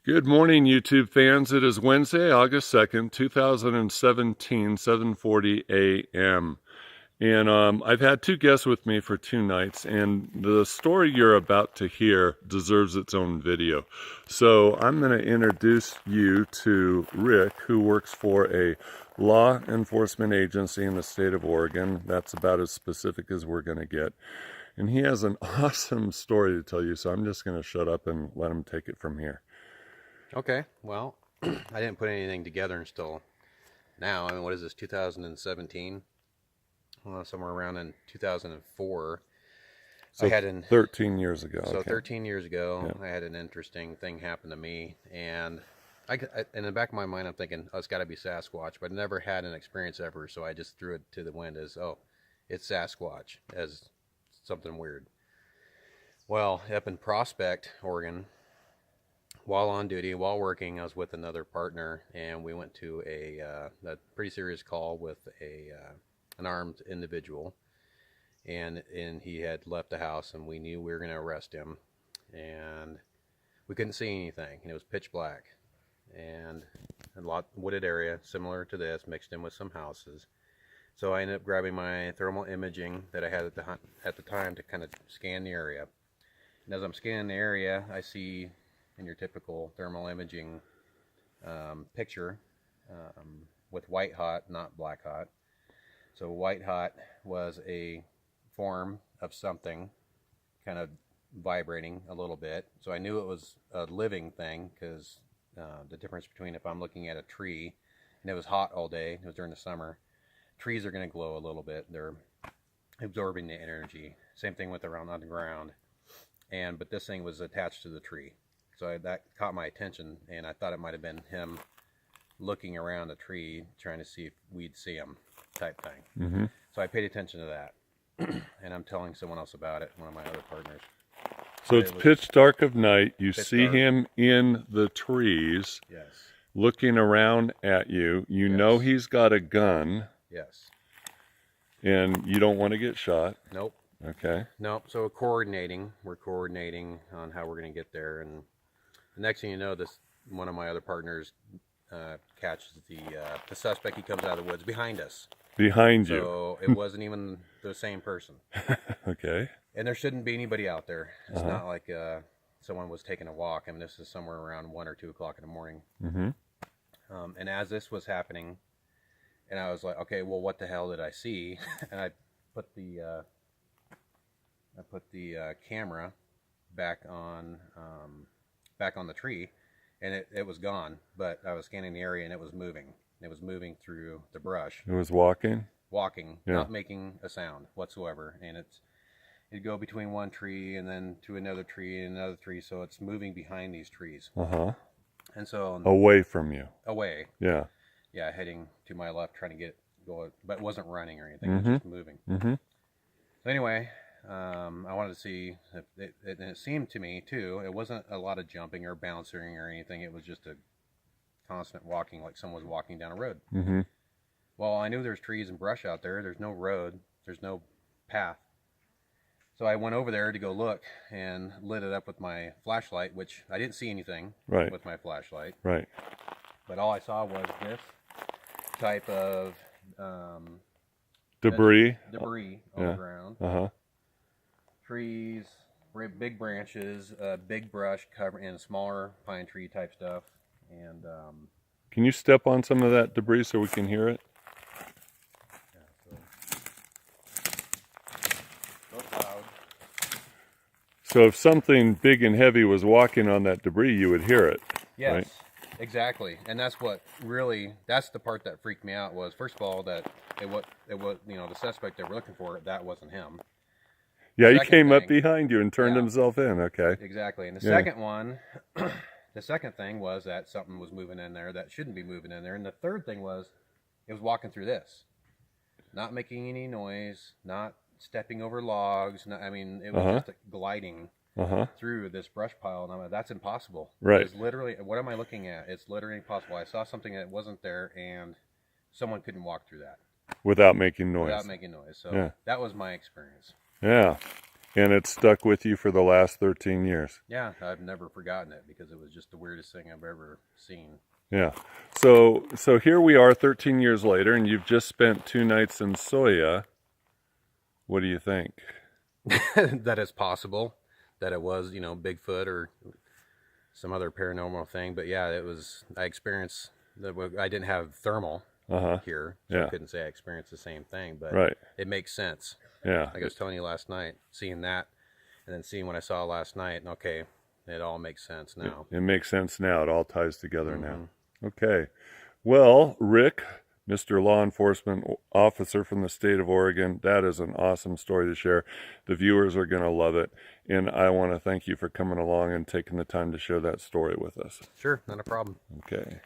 Good morning, YouTube fans. It is Wednesday, August 2nd, 2017, 7:40 a.m. And I've had two guests with me for 2 nights, and the story you're about to hear deserves its own video. So I'm going to introduce you to Rick, who works for a law enforcement agency in the state of Oregon. That's about as specific as we're going to get. And he has an awesome story to tell you, so I'm just going to shut up and let him take it from here. Okay, well, I didn't put anything together until now. I mean, what is this, 2017? Well, somewhere around in 2004. So I had 13 years ago. So okay. 13 years ago, Yeah. I had an interesting thing happen to me, and in the back of my mind, I'm thinking, oh, it's got to be Sasquatch, but I never had an experience ever, so I just threw it to the wind as, oh, it's Sasquatch, as something weird. Well, up in Prospect, Oregon, while on duty, while working, I was with another partner, and we went to a pretty serious call with an armed individual, and he had left the house, and we knew we were going to arrest him, and we couldn't see anything, and it was pitch black, and a lot wooded area similar to this, mixed in with some houses. So I ended up grabbing my thermal imaging that I had at the time to kind of scan the area, and as I'm scanning the area, I see, in your typical thermal imaging picture, with white hot, not black hot. So white hot was a form of something kind of vibrating a little bit. So I knew it was a living thing, because the difference between if I'm looking at a tree and it was hot all day, it was during the summer, trees are going to glow a little bit. They're absorbing the energy. Same thing with around on the ground. But this thing was attached to the tree. So that caught my attention, and I thought it might have been him looking around the tree, trying to see if we'd see him, type thing. Mm-hmm. So I paid attention to that, and I'm telling someone else about it, one of my other partners. So it's pitch dark of night. You see dark. him in the trees, Yes. looking around at you. You Yes. know he's got a gun, Yes. and you don't want to get shot. Nope. Okay. Nope. So we're coordinating on how we're going to get there, and the next thing you know, one of my other partners catches the suspect. He comes out of the woods behind us. Behind you. So it wasn't even the same person. Okay. And there shouldn't be anybody out there. It's not like someone was taking a walk. I mean, this is somewhere around 1 or 2 o'clock in the morning. Mm-hmm. And as this was happening, and I was like, okay, well, what the hell did I see? And I put the camera back on the tree, and it was gone. But I was scanning the area, and it was moving. It was moving through the brush. It was walking? Walking, Yeah. not making a sound whatsoever. And it'd go between one tree and then to another tree and another tree. So it's moving behind these trees. Uh-huh. And so Away from you. away. Yeah. Yeah, heading to my left, trying to get going, but it wasn't running or anything. It was just moving. Mm-hmm. So anyway, I wanted to see if and it seemed to me too, it wasn't a lot of jumping or bouncing or anything. It was just a constant walking, like someone was walking down a road. Mm-hmm. Well, I knew there's trees and brush out there. There's no road. There's no path. So I went over there to go look and lit it up with my flashlight, which I didn't see anything with my flashlight. Right. But all I saw was this type of Debris on the ground. Uh-huh. Trees, big branches, big brush cover, and smaller pine tree type stuff. And can you step on some of that debris so we can hear it? no cloud. So if something big and heavy was walking on that debris, you would hear it. Yes, right? Exactly. And that's the part that freaked me out was, first of all, that it was the suspect they were looking for, that wasn't him. Yeah, he came up behind you and turned himself in. Okay. Exactly. And the second one, the second thing was that something was moving in there that shouldn't be moving in there. And the third thing was, it was walking through this, not making any noise, not stepping over logs. It was just gliding through this brush pile. And I'm like, that's impossible. Right. It's literally, what am I looking at? It's literally impossible. I saw something that wasn't there, and someone couldn't walk through that without making noise. So that was my experience. Yeah. And it's stuck with you for the last 13 years. Yeah, I've never forgotten it because it was just the weirdest thing I've ever seen. Yeah. So here we are 13 years later, and you've just spent 2 nights in Soya. What do you think? That it's possible that it was, Bigfoot or some other paranormal thing. But yeah, I experienced I didn't have thermal here, so I couldn't say I experienced the same thing, but it makes sense. Yeah. Like I was telling you last night, seeing that and then seeing what I saw last night, okay, it all makes sense now. It makes sense now. It all ties together now. Okay. Well, Rick, Mr. Law Enforcement Officer from the state of Oregon, that is an awesome story to share. The viewers are going to love it. And I want to thank you for coming along and taking the time to share that story with us. Sure, not a problem. Okay.